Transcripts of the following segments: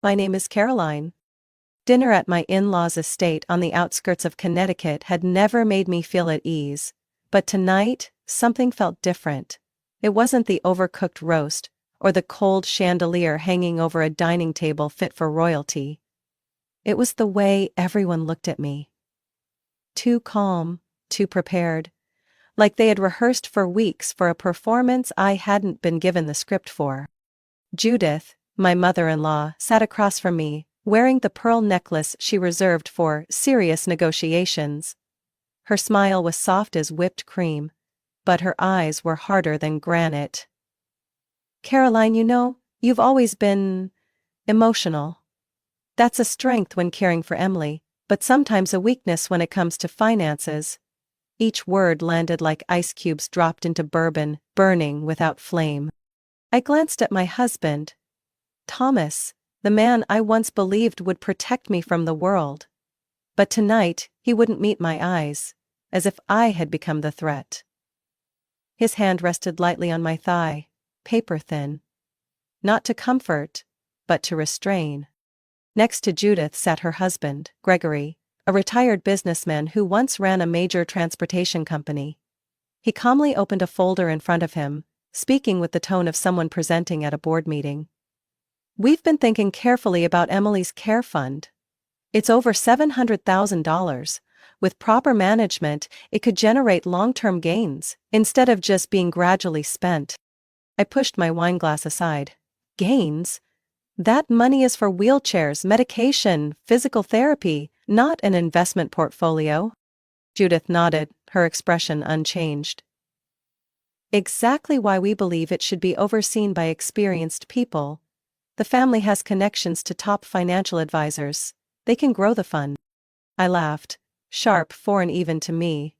My name is Caroline. Dinner at my in-laws' estate on the outskirts of Connecticut had never made me feel at ease, but tonight, something felt different. It wasn't the overcooked roast, or the cold chandelier hanging over a dining table fit for royalty. It was the way everyone looked at me. Too calm, too prepared. Like they had rehearsed for weeks for a performance I hadn't been given the script for. Judith, my mother-in-law, sat across from me, wearing the pearl necklace she reserved for serious negotiations. Her smile was soft as whipped cream, but her eyes were harder than granite. Caroline, you've always been emotional. That's a strength when caring for Emily, but sometimes a weakness when it comes to finances. Each word landed like ice cubes dropped into bourbon, burning without flame. I glanced at my husband, Thomas, the man I once believed would protect me from the world. But tonight, he wouldn't meet my eyes, as if I had become the threat. His hand rested lightly on my thigh, paper thin. Not to comfort, but to restrain. Next to Judith sat her husband, Gregory, a retired businessman who once ran a major transportation company. He calmly opened a folder in front of him, speaking with the tone of someone presenting at a board meeting. We've been thinking carefully about Emily's care fund. It's over $700,000. With proper management, it could generate long-term gains, instead of just being gradually spent. I pushed my wineglass aside. Gains? That money is for wheelchairs, medication, physical therapy, not an investment portfolio. Judith nodded, her expression unchanged. Exactly why we believe it should be overseen by experienced people. The family has connections to top financial advisors. They can grow the fund. I laughed, sharp, foreign even to me.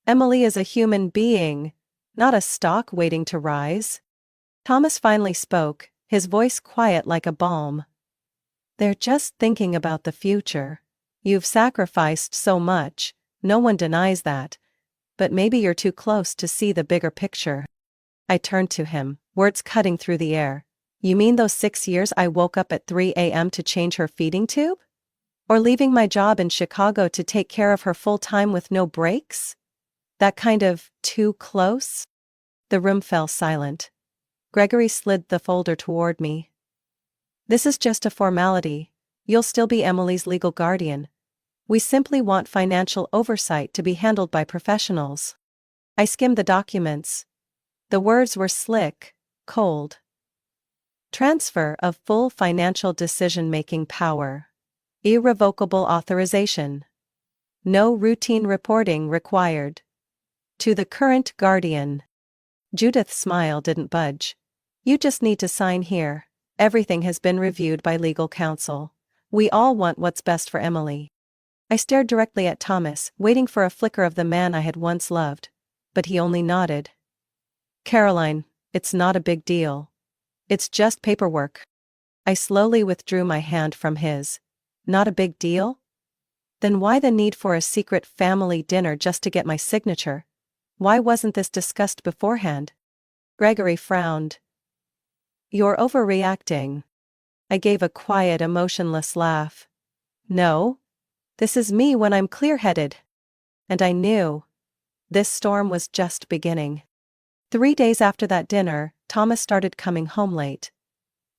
Emily is a human being, not a stock waiting to rise. Thomas finally spoke, his voice quiet like a balm. They're just thinking about the future. You've sacrificed so much, no one denies that. But maybe you're too close to see the bigger picture. I turned to him, words cutting through the air. You mean those 6 years I woke up at 3 a.m. to change her feeding tube? Or leaving my job in Chicago to take care of her full-time with no breaks? That kind of too close? The room fell silent. Gregory slid the folder toward me. This is just a formality. You'll still be Emily's legal guardian. We simply want financial oversight to be handled by professionals. I skimmed the documents. The words were slick, cold. Transfer of full financial decision-making power. Irrevocable authorization. No routine reporting required. To the current guardian. Judith's smile didn't budge. You just need to sign here. Everything has been reviewed by legal counsel. We all want what's best for Emily. I stared directly at Thomas, waiting for a flicker of the man I had once loved. But he only nodded. Caroline, it's not a big deal. It's just paperwork. I slowly withdrew my hand from his. Not a big deal? Then why the need for a secret family dinner just to get my signature? Why wasn't this discussed beforehand? Gregory frowned. You're overreacting. I gave a quiet, emotionless laugh. No. This is me when I'm clear-headed. And I knew. This storm was just beginning. 3 days after that dinner, Thomas started coming home late.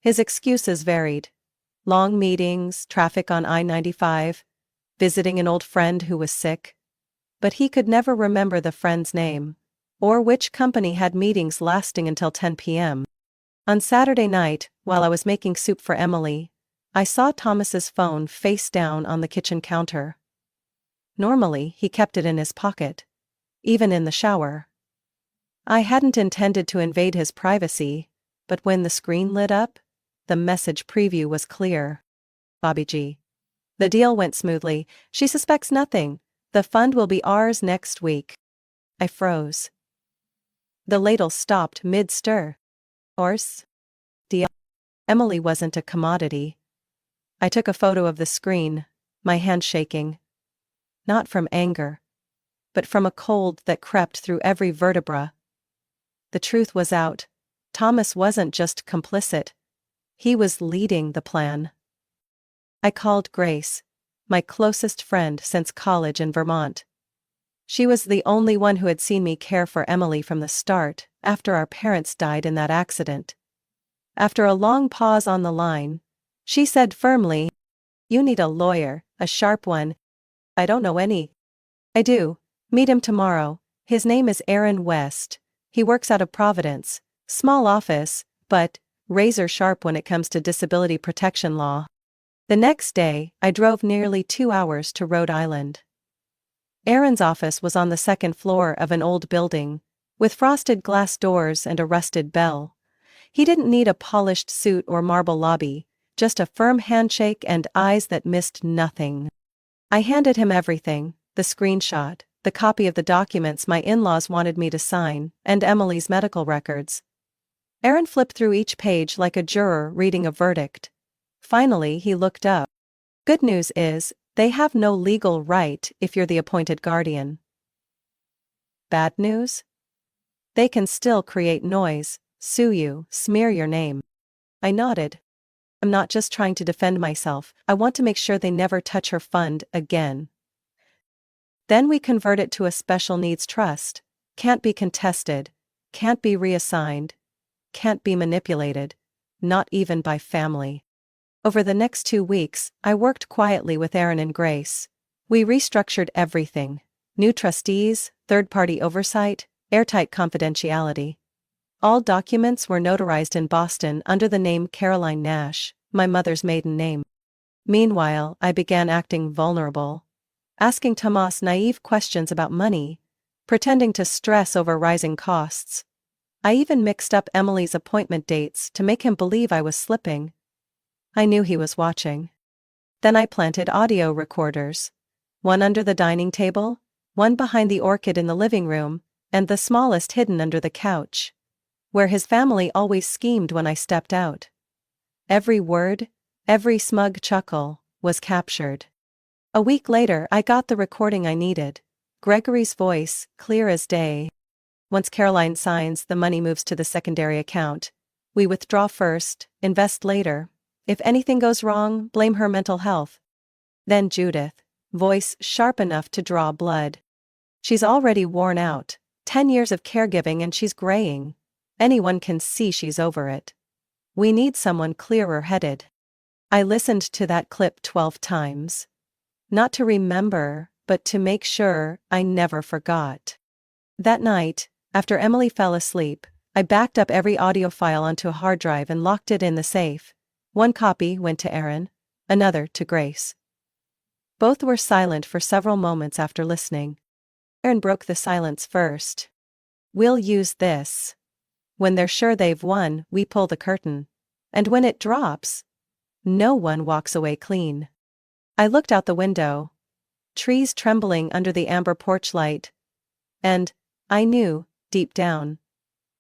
His excuses varied. Long meetings, traffic on I-95, visiting an old friend who was sick. But he could never remember the friend's name, or which company had meetings lasting until 10 p.m. On Saturday night, while I was making soup for Emily, I saw Thomas's phone face down on the kitchen counter. Normally, he kept it in his pocket, even in the shower. I hadn't intended to invade his privacy, but when the screen lit up, the message preview was clear. Bobby G. The deal went smoothly. She suspects nothing. The fund will be ours next week. I froze. The ladle stopped mid-stir. Ours? Deal. Emily wasn't a commodity. I took a photo of the screen, my hand shaking. Not from anger, but from a cold that crept through every vertebra. The truth was out. Thomas wasn't just complicit. He was leading the plan. I called Grace, my closest friend since college in Vermont. She was the only one who had seen me care for Emily from the start, after our parents died in that accident. After a long pause on the line, she said firmly, "You need a lawyer, a sharp one." "I don't know any." "I do. Meet him tomorrow. His name is Aaron West. He works out of Providence. Small office, but razor sharp when it comes to disability protection law." The next day, I drove nearly 2 hours to Rhode Island. Aaron's office was on the second floor of an old building, with frosted glass doors and a rusted bell. He didn't need a polished suit or marble lobby, just a firm handshake and eyes that missed nothing. I handed him everything: the screenshot, the copy of the documents my in-laws wanted me to sign, and Emily's medical records. Aaron flipped through each page like a juror reading a verdict. Finally, he looked up. "Good news is, they have no legal right if you're the appointed guardian." Bad news? They can still create noise, sue you, smear your name. I nodded. "I'm not just trying to defend myself, I want to make sure they never touch her fund again." Then we convert it to a special needs trust. Can't be contested, can't be reassigned, can't be manipulated, not even by family. Over the next 2 weeks, I worked quietly with Aaron and Grace. We restructured everything: new trustees, third-party oversight, airtight confidentiality. All documents were notarized in Boston under the name Caroline Nash, my mother's maiden name. Meanwhile, I began acting vulnerable, asking Tomas naive questions about money, pretending to stress over rising costs. I even mixed up Emily's appointment dates to make him believe I was slipping. I knew he was watching. Then I planted audio recorders. One under the dining table, one behind the orchid in the living room, and the smallest hidden under the couch, where his family always schemed when I stepped out. Every word, every smug chuckle, was captured. A week later I got the recording I needed. Gregory's voice, clear as day. "Once Caroline signs, the money moves to the secondary account. We withdraw first, invest later. If anything goes wrong, blame her mental health." Then Judith, voice sharp enough to draw blood. "She's already worn out. 10 years of caregiving and she's graying. Anyone can see she's over it. We need someone clearer-headed." I listened to that clip 12 times. Not to remember, but to make sure I never forgot. That night, after Emily fell asleep, I backed up every audio file onto a hard drive and locked it in the safe. One copy went to Aaron, another to Grace. Both were silent for several moments after listening. Aaron broke the silence first. "We'll use this. When they're sure they've won, we pull the curtain. And when it drops, no one walks away clean." I looked out the window. Trees trembling under the amber porch light. And I knew, deep down,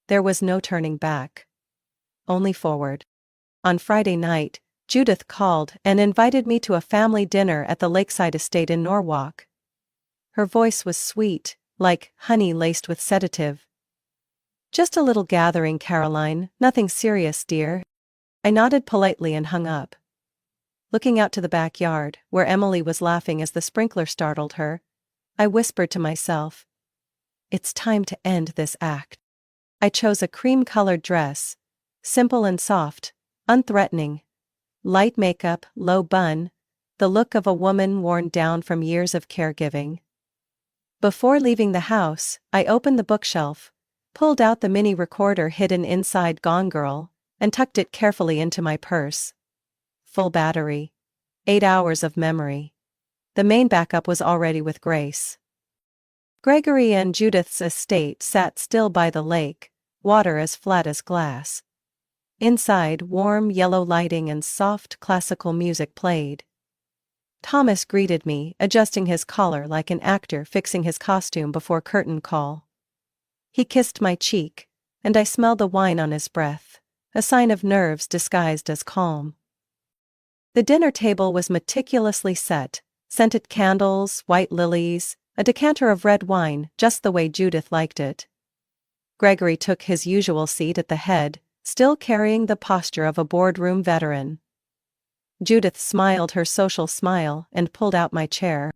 there was no turning back. Only forward. On Friday night, Judith called and invited me to a family dinner at the lakeside estate in Norwalk. Her voice was sweet, like honey laced with sedative. "Just a little gathering, Caroline, nothing serious, dear." I nodded politely and hung up. Looking out to the backyard, where Emily was laughing as the sprinkler startled her, I whispered to myself, "It's time to end this act." I chose a cream-colored dress, simple and soft, unthreatening. Light makeup, low bun, the look of a woman worn down from years of caregiving. Before leaving the house, I opened the bookshelf, pulled out the mini recorder hidden inside Gone Girl, and tucked it carefully into my purse. Full battery. 8 hours of memory. The main backup was already with Grace. Gregory and Judith's estate sat still by the lake, water as flat as glass. Inside, warm yellow lighting and soft classical music played. Thomas greeted me, adjusting his collar like an actor fixing his costume before curtain call. He kissed my cheek, and I smelled the wine on his breath, a sign of nerves disguised as calm. The dinner table was meticulously set, scented candles, white lilies, a decanter of red wine, just the way Judith liked it. Gregory took his usual seat at the head, still carrying the posture of a boardroom veteran. Judith smiled her social smile and pulled out my chair.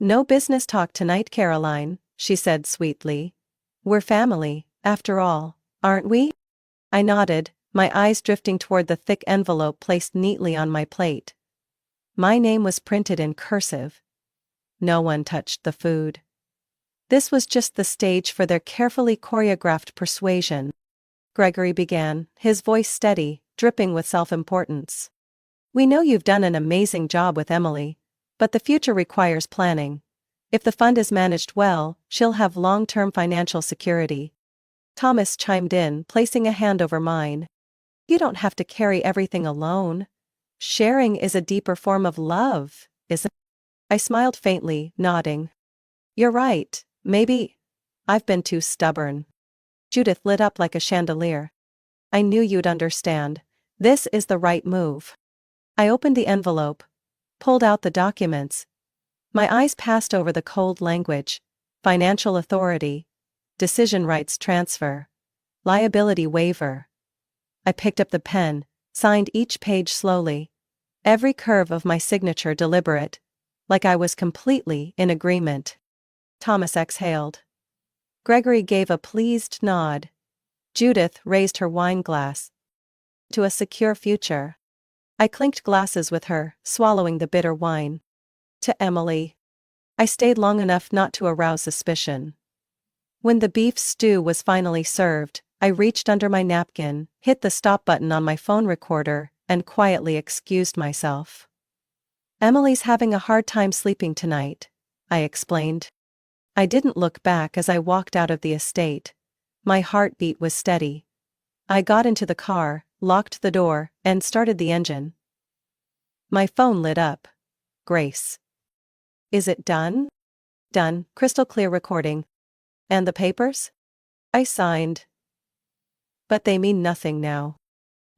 "No business talk tonight, Caroline," she said sweetly. "We're family, after all, aren't we?" I nodded, my eyes drifting toward the thick envelope placed neatly on my plate. My name was printed in cursive. No one touched the food. This was just the stage for their carefully choreographed persuasion. Gregory began, his voice steady, dripping with self-importance. "We know you've done an amazing job with Emily, but the future requires planning. If the fund is managed well, she'll have long-term financial security." Thomas chimed in, placing a hand over mine. "You don't have to carry everything alone. Sharing is a deeper form of love, isn't it?" I smiled faintly, nodding. "You're right, maybe I've been too stubborn." Judith lit up like a chandelier. "I knew you'd understand. This is the right move." I opened the envelope, pulled out the documents. My eyes passed over the cold language: financial authority, decision rights transfer, liability waiver. I picked up the pen, signed each page slowly, every curve of my signature deliberate, like I was completely in agreement. Thomas exhaled. Gregory gave a pleased nod. Judith raised her wine glass. "To a secure future." I clinked glasses with her, swallowing the bitter wine. "To Emily." I stayed long enough not to arouse suspicion. When the beef stew was finally served, I reached under my napkin, hit the stop button on my phone recorder, and quietly excused myself. "Emily's having a hard time sleeping tonight," I explained. I didn't look back as I walked out of the estate. My heartbeat was steady. I got into the car, locked the door, and started the engine. My phone lit up. "Grace. Is it done?" "Done, crystal clear recording." "And the papers?" I signed. "But they mean nothing now."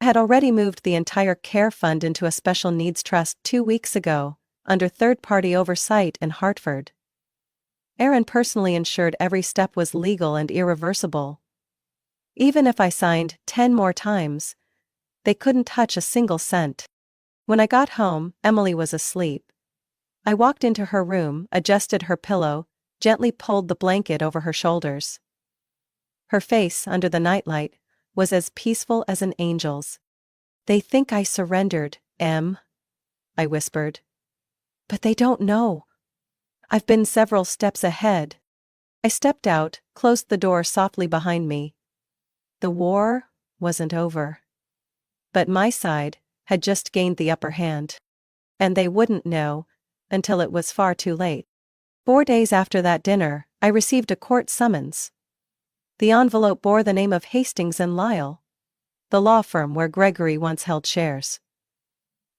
I had already moved the entire care fund into a special needs trust 2 weeks ago, under third-party oversight in Hartford. Aaron personally ensured every step was legal and irreversible. Even if I signed 10 more times, they couldn't touch a single cent. When I got home, Emily was asleep. I walked into her room, adjusted her pillow, gently pulled the blanket over her shoulders. Her face, under the nightlight, was as peaceful as an angel's. "They think I surrendered, Em," I whispered. "But they don't know. I've been several steps ahead." I stepped out, closed the door softly behind me. The war wasn't over. But my side had just gained the upper hand. And they wouldn't know until it was far too late. 4 days after that dinner, I received a court summons. The envelope bore the name of Hastings and Lyle, the law firm where Gregory once held shares.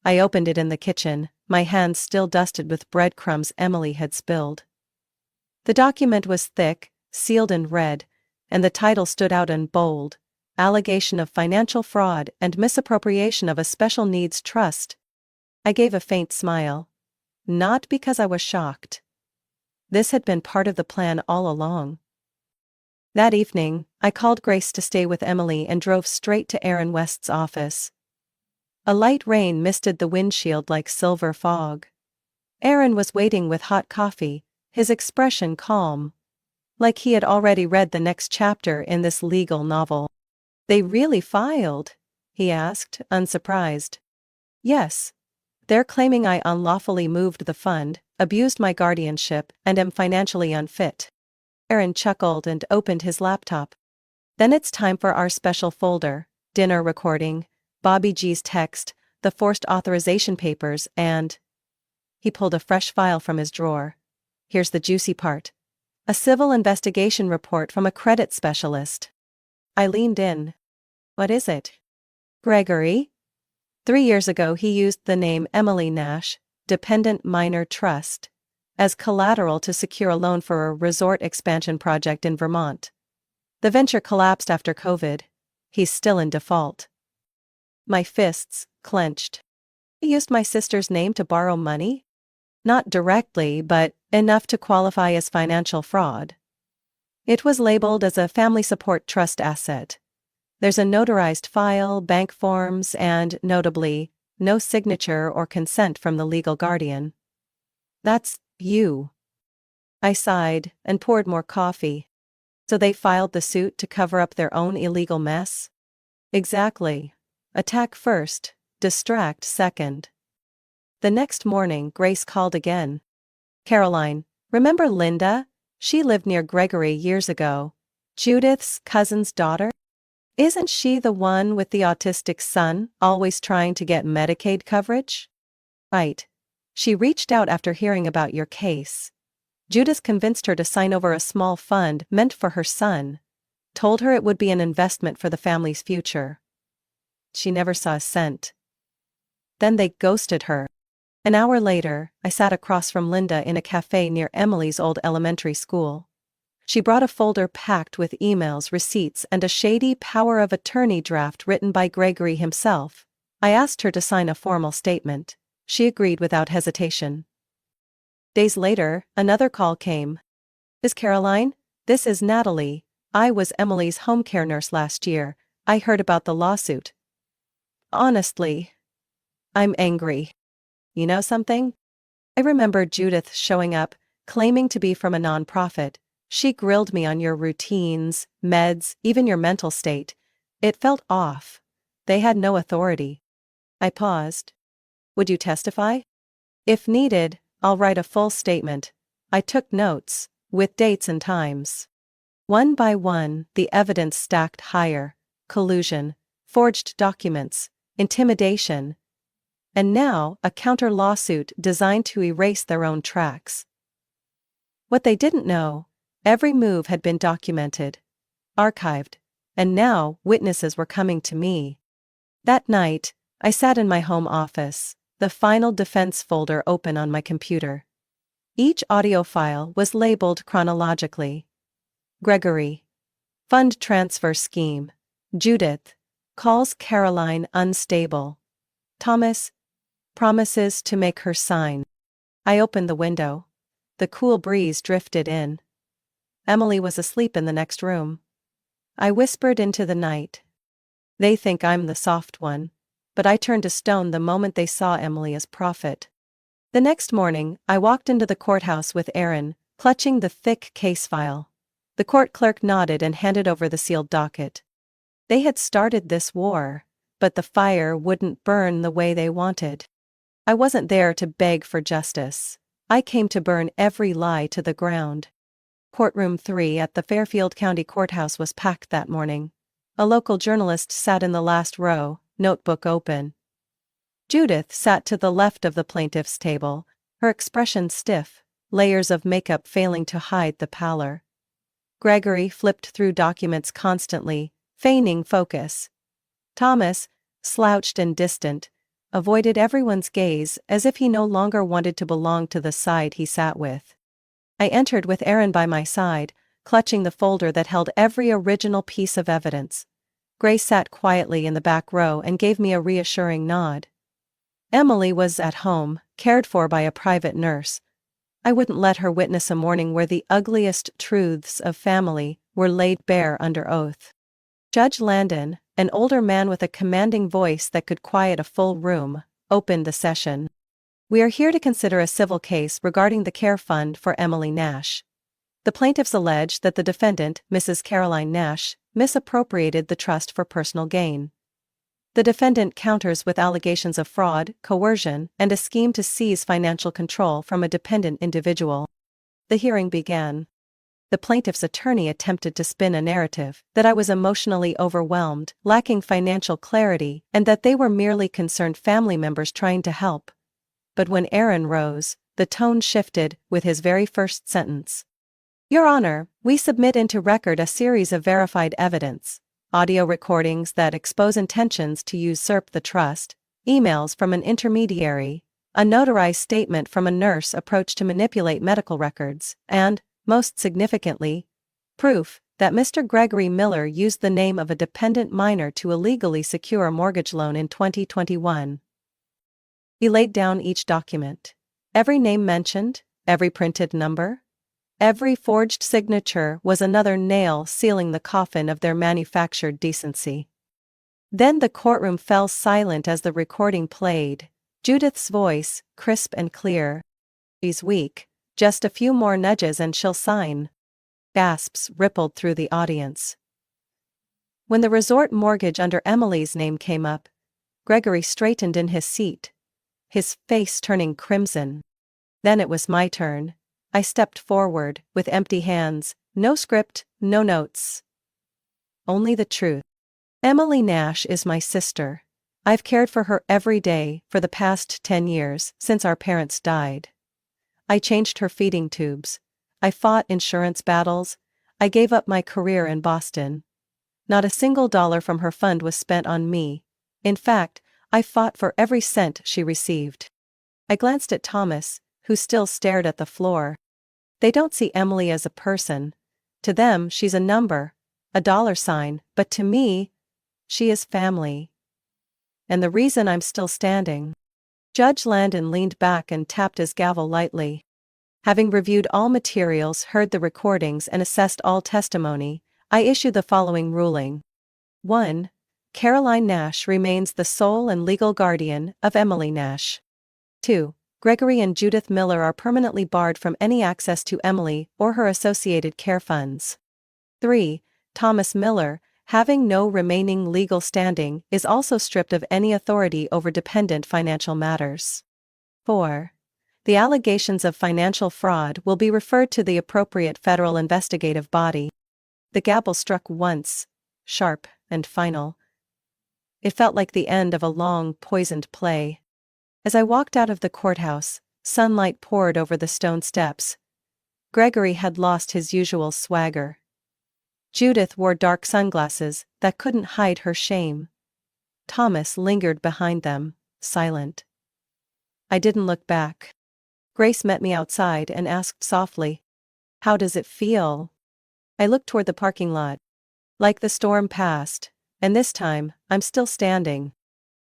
I opened it in the kitchen, my hands still dusted with breadcrumbs Emily had spilled. The document was thick, sealed in red, and the title stood out in bold: "Allegation of financial fraud and misappropriation of a special needs trust." I gave a faint smile. Not because I was shocked. This had been part of the plan all along. That evening, I called Grace to stay with Emily and drove straight to Aaron West's office. A light rain misted the windshield like silver fog. Aaron was waiting with hot coffee, his expression calm, like he had already read the next chapter in this legal novel. "They really filed?" he asked, unsurprised. "Yes. They're claiming I unlawfully moved the fund, abused my guardianship, and am financially unfit." Aaron chuckled and opened his laptop. "Then it's time for our special folder: dinner recording, Bobby G's text, the forced authorization papers, and..." He pulled a fresh file from his drawer. "Here's the juicy part. A civil investigation report from a credit specialist." I leaned in. "What is it?" "Gregory? 3 years ago he used the name Emily Nash, Dependent Minor Trust, as collateral to secure a loan for a resort expansion project in Vermont. The venture collapsed after COVID. He's still in default." My fists clenched. "He used my sister's name to borrow money?" "Not directly, but enough to qualify as financial fraud. It was labeled as a family support trust asset. There's a notarized file, bank forms, and, notably, no signature or consent from the legal guardian. That's you. I sighed and poured more coffee. So they filed the suit to cover up their own illegal mess? Exactly. Attack first, distract second. The next morning, Grace called again. Caroline, remember Linda? She lived near Gregory years ago. Judith's cousin's daughter? Isn't she the one with the autistic son, always trying to get Medicaid coverage? Right. She reached out after hearing about your case. Judith convinced her to sign over a small fund meant for her son. Told her it would be an investment for the family's future. She never saw a cent. Then they ghosted her. An hour later, I sat across from Linda in a cafe near Emily's old elementary school. She brought a folder packed with emails, receipts, and a shady power of attorney draft written by Gregory himself. I asked her to sign a formal statement. She agreed without hesitation. Days later, another call came. Is Caroline? This is Natalie. I was Emily's home care nurse last year. I heard about the lawsuit. Honestly, I'm angry. You know something? I remember Judith showing up, claiming to be from a nonprofit. She grilled me on your routines, meds, even your mental state. It felt off. They had no authority. I paused. Would you testify? If needed, I'll write a full statement. I took notes, with dates and times. One by one, the evidence stacked higher: collusion, forged documents, intimidation, and now a counter-lawsuit designed to erase their own tracks. What they didn't know, every move had been documented, archived, and now witnesses were coming to me. That night, I sat in my home office, the final defense folder open on my computer. Each audio file was labeled chronologically. Gregory. Fund transfer scheme. Judith. Calls Caroline unstable. Thomas. Promises to make her sign. I opened the window. The cool breeze drifted in. Emily was asleep in the next room. I whispered into the night. They think I'm the soft one, but I turned to stone the moment they saw Emily as prophet. The next morning, I walked into the courthouse with Aaron, clutching the thick case file. The court clerk nodded and handed over the sealed docket. They had started this war, but the fire wouldn't burn the way they wanted. I wasn't there to beg for justice. I came to burn every lie to the ground. Courtroom 3 at the Fairfield County Courthouse was packed that morning. A local journalist sat in the last row, notebook open. Judith sat to the left of the plaintiff's table, her expression stiff, layers of makeup failing to hide the pallor. Gregory flipped through documents constantly, feigning focus. Thomas, slouched and distant, avoided everyone's gaze as if he no longer wanted to belong to the side he sat with. I entered with Aaron by my side, clutching the folder that held every original piece of evidence. Grace sat quietly in the back row and gave me a reassuring nod. Emily was at home, cared for by a private nurse. I wouldn't let her witness a morning where the ugliest truths of family were laid bare under oath. Judge Landon, an older man with a commanding voice that could quiet a full room, opened the session. We are here to consider a civil case regarding the care fund for Emily Nash. The plaintiffs allege that the defendant, Mrs. Caroline Nash, misappropriated the trust for personal gain. The defendant counters with allegations of fraud, coercion, and a scheme to seize financial control from a dependent individual. The hearing began. The plaintiff's attorney attempted to spin a narrative that I was emotionally overwhelmed, lacking financial clarity, and that they were merely concerned family members trying to help. But when Aaron rose, the tone shifted with his very first sentence. Your Honor, we submit into record a series of verified evidence, audio recordings that expose intentions to usurp the trust, emails from an intermediary, a notarized statement from a nurse approached to manipulate medical records, and, most significantly, proof that Mr. Gregory Miller used the name of a dependent minor to illegally secure a mortgage loan in 2021. He laid down each document. Every name mentioned, every printed number, every forged signature was another nail sealing the coffin of their manufactured decency. Then the courtroom fell silent as the recording played. Judith's voice, crisp and clear. She's weak. Just a few more nudges and she'll sign. Gasps rippled through the audience. When the resort mortgage under Emily's name came up, Gregory straightened in his seat, his face turning crimson. Then it was my turn. I stepped forward, with empty hands, no script, no notes. Only the truth. Emily Nash is my sister. I've cared for her every day for the past 10 years, since our parents died. I changed her feeding tubes. I fought insurance battles. I gave up my career in Boston. Not a single dollar from her fund was spent on me. In fact, I fought for every cent she received. I glanced at Thomas, who still stared at the floor. They don't see Emily as a person. To them, she's a number, a dollar sign, but to me, she is family. And the reason I'm still standing. Judge Landon leaned back and tapped his gavel lightly. Having reviewed all materials, heard the recordings, and assessed all testimony, I issue the following ruling. 1. Caroline Nash remains the sole and legal guardian of Emily Nash. 2. Gregory and Judith Miller are permanently barred from any access to Emily or her associated care funds. 3. Thomas Miller, having no remaining legal standing, is also stripped of any authority over dependent financial matters. 4. The allegations of financial fraud will be referred to the appropriate federal investigative body. The gavel struck once, sharp and final. It felt like the end of a long, poisoned play. As I walked out of the courthouse, sunlight poured over the stone steps. Gregory had lost his usual swagger. Judith wore dark sunglasses that couldn't hide her shame. Thomas lingered behind them, silent. I didn't look back. Grace met me outside and asked softly, "How does it feel?" I looked toward the parking lot. Like the storm passed, and this time, I'm still standing.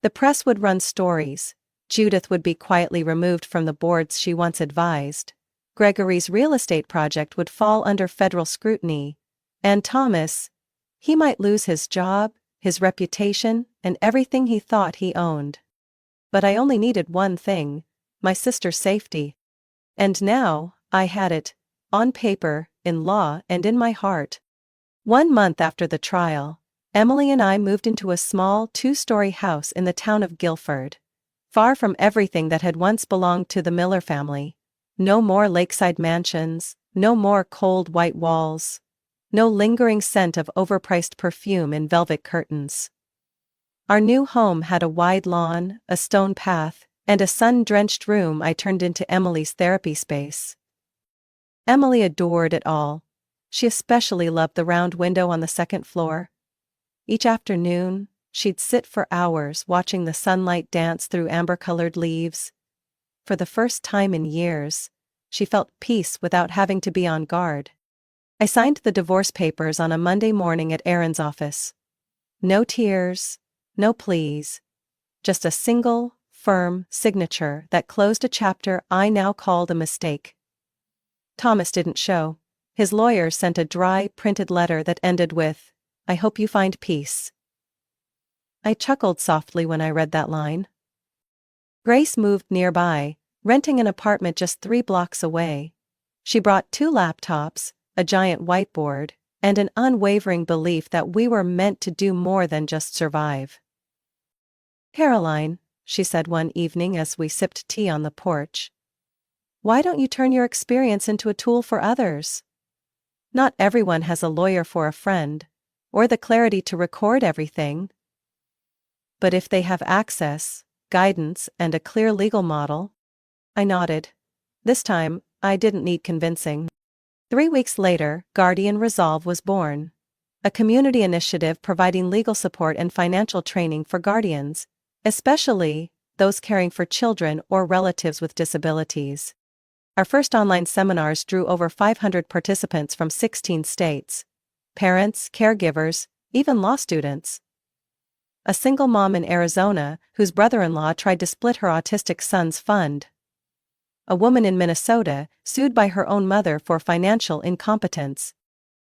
The press would run stories. Judith would be quietly removed from the boards she once advised. Gregory's real estate project would fall under federal scrutiny. And Thomas, he might lose his job, his reputation, and everything he thought he owned. But I only needed one thing, my sister's safety. And now, I had it, on paper, in law, and in my heart. 1 month after the trial, Emily and I moved into a small 2-story house in the town of Guilford. Far from everything that had once belonged to the Miller family. No more lakeside mansions, no more cold white walls. No lingering scent of overpriced perfume in velvet curtains. Our new home had a wide lawn, a stone path, and a sun-drenched room I turned into Emily's therapy space. Emily adored it all. She especially loved the round window on the second floor. Each afternoon, she'd sit for hours watching the sunlight dance through amber-colored leaves. For the first time in years, she felt peace without having to be on guard. I signed the divorce papers on a Monday morning at Aaron's office. No tears, no pleas. Just a single, firm signature that closed a chapter I now called a mistake. Thomas didn't show. His lawyer sent a dry, printed letter that ended with, "I hope you find peace." I chuckled softly when I read that line. Grace moved nearby, renting an apartment just 3 blocks away. She brought 2 laptops, a giant whiteboard, and an unwavering belief that we were meant to do more than just survive. "Caroline," she said one evening as we sipped tea on the porch, "why don't you turn your experience into a tool for others? Not everyone has a lawyer for a friend, or the clarity to record everything. But if they have access, guidance, and a clear legal model." I nodded. This time, I didn't need convincing. 3 weeks later, Guardian Resolve was born. A community initiative providing legal support and financial training for guardians, especially those caring for children or relatives with disabilities. Our first online seminars drew over 500 participants from 16 states. Parents, caregivers, even law students. A single mom in Arizona, whose brother-in-law tried to split her autistic son's fund. A woman in Minnesota, sued by her own mother for financial incompetence.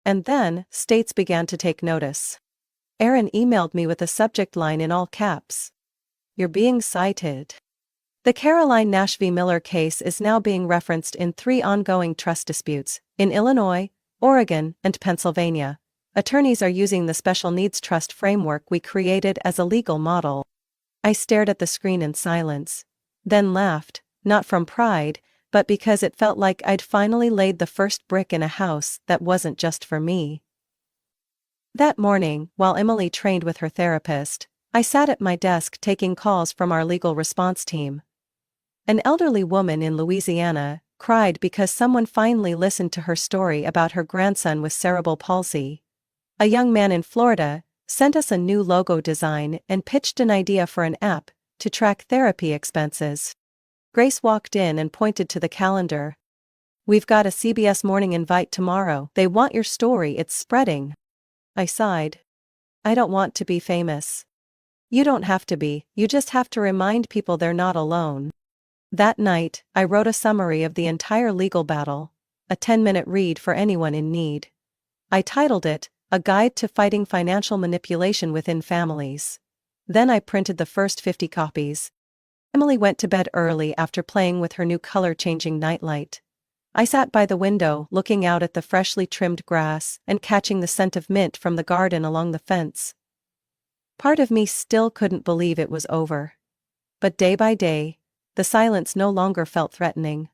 And then, states began to take notice. Aaron emailed me with a subject line in all caps. "You're being cited." The Caroline Nash v. Miller case is now being referenced in 3 ongoing trust disputes, in Illinois, Oregon, and Pennsylvania. Attorneys are using the special needs trust framework we created as a legal model. I stared at the screen in silence, then laughed, not from pride, but because it felt like I'd finally laid the first brick in a house that wasn't just for me. That morning, while Emily trained with her therapist, I sat at my desk taking calls from our legal response team. An elderly woman in Louisiana cried because someone finally listened to her story about her grandson with cerebral palsy. A young man in Florida sent us a new logo design and pitched an idea for an app to track therapy expenses. Grace walked in and pointed to the calendar. "We've got a CBS Morning invite tomorrow. They want your story, it's spreading." I sighed. "I don't want to be famous." "You don't have to be, you just have to remind people they're not alone." That night, I wrote a summary of the entire legal battle, a 10-minute read for anyone in need. I titled it, "A Guide to Fighting Financial Manipulation Within Families." Then I printed the first 50 copies. Emily went to bed early after playing with her new color-changing nightlight. I sat by the window looking out at the freshly trimmed grass and catching the scent of mint from the garden along the fence. Part of me still couldn't believe it was over. But day by day, the silence no longer felt threatening.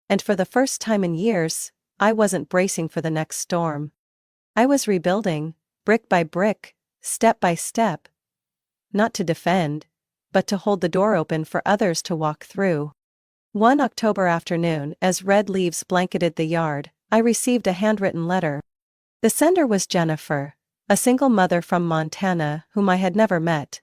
And for the first time in years, I wasn't bracing for the next storm. I was rebuilding, brick by brick, step by step. Not to defend, but to hold the door open for others to walk through. One October afternoon, as red leaves blanketed the yard, I received a handwritten letter. The sender was Jennifer, a single mother from Montana whom I had never met.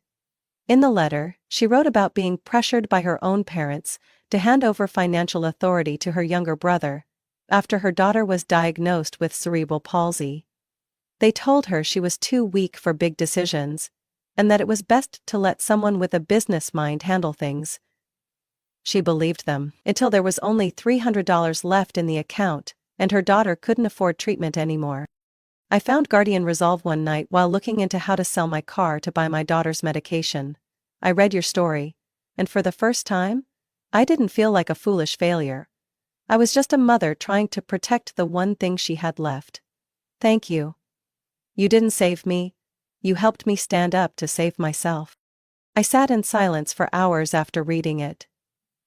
In the letter, she wrote about being pressured by her own parents to hand over financial authority to her younger brother, after her daughter was diagnosed with cerebral palsy. They told her she was too weak for big decisions, and that it was best to let someone with a business mind handle things. She believed them, until there was only $300 left in the account, and her daughter couldn't afford treatment anymore. I found Guardian Resolve one night while looking into how to sell my car to buy my daughter's medication. I read your story, and for the first time, I didn't feel like a foolish failure. I was just a mother trying to protect the one thing she had left. Thank you. You didn't save me, you helped me stand up to save myself. I sat in silence for hours after reading it.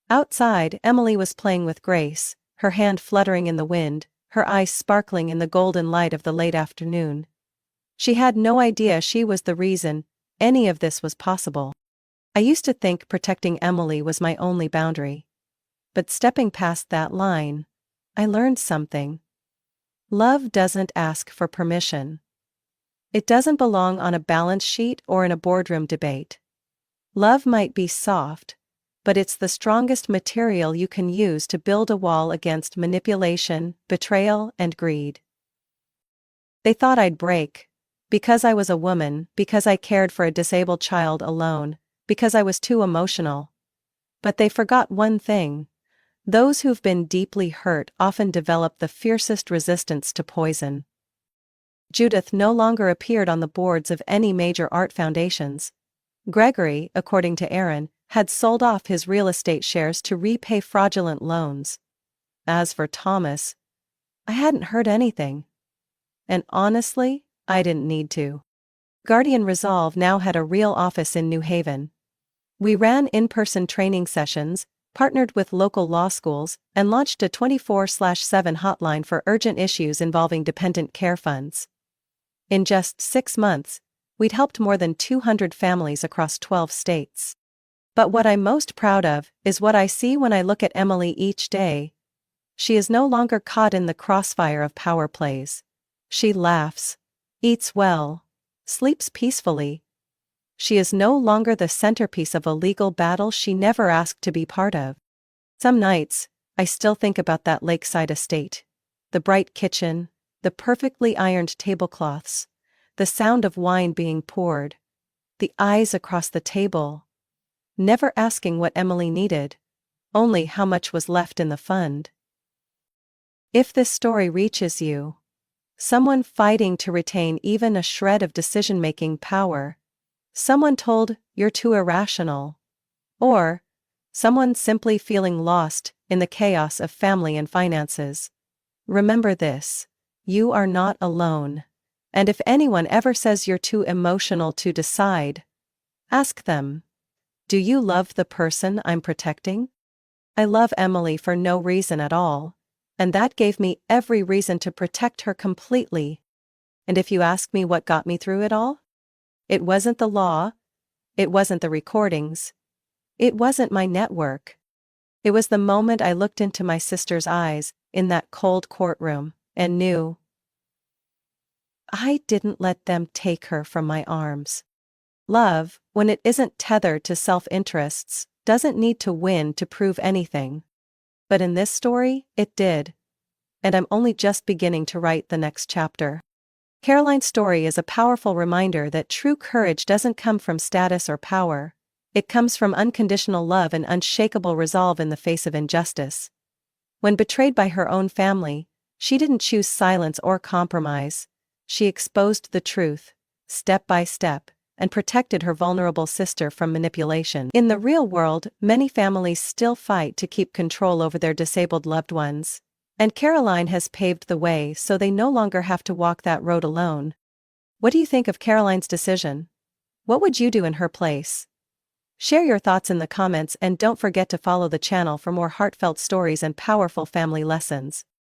Outside, Emily was playing with Grace, her hand fluttering in the wind, her eyes sparkling in the golden light of the late afternoon. She had no idea she was the reason any of this was possible. I used to think protecting Emily was my only boundary. But stepping past that line, I learned something. Love doesn't ask for permission. It doesn't belong on a balance sheet or in a boardroom debate. Love might be soft, but it's the strongest material you can use to build a wall against manipulation, betrayal, and greed. They thought I'd break. Because I was a woman, because I cared for a disabled child alone, because I was too emotional. But they forgot one thing. Those who've been deeply hurt often develop the fiercest resistance to poison. Judith no longer appeared on the boards of any major art foundations. Gregory, according to Aaron, had sold off his real estate shares to repay fraudulent loans. As for Thomas, I hadn't heard anything. And honestly, I didn't need to. Guardian Resolve now had a real office in New Haven. We ran in-person training sessions, partnered with local law schools, and launched a 24/7 hotline for urgent issues involving dependent care funds. In just 6 months, we'd helped more than 200 families across 12 states. But what I'm most proud of is what I see when I look at Emily each day. She is no longer caught in the crossfire of power plays. She laughs, eats well, sleeps peacefully. She is no longer the centerpiece of a legal battle she never asked to be part of. Some nights, I still think about that lakeside estate. The bright kitchen, the perfectly ironed tablecloths, the sound of wine being poured, the eyes across the table. Never asking what Emily needed, only how much was left in the fund. If this story reaches you, someone fighting to retain even a shred of decision-making power, someone told, "You're too irrational," or someone simply feeling lost in the chaos of family and finances. Remember this: you are not alone. And if anyone ever says you're too emotional to decide, ask them, "Do you love the person I'm protecting?" I love Emily for no reason at all, and that gave me every reason to protect her completely. And if you ask me what got me through it all, it wasn't the law, it wasn't the recordings, it wasn't my network. It was the moment I looked into my sister's eyes in that cold courtroom and knew I didn't let them take her from my arms. Love, when it isn't tethered to self-interests, doesn't need to win to prove anything. But in this story, it did. And I'm only just beginning to write the next chapter. Caroline's story is a powerful reminder that true courage doesn't come from status or power. It comes from unconditional love and unshakable resolve in the face of injustice. When betrayed by her own family, she didn't choose silence or compromise. She exposed the truth, step by step, and protected her vulnerable sister from manipulation. In the real world, many families still fight to keep control over their disabled loved ones. And Caroline has paved the way so they no longer have to walk that road alone. What do you think of Caroline's decision? What would you do in her place? Share your thoughts in the comments and don't forget to follow the channel for more heartfelt stories and powerful family lessons.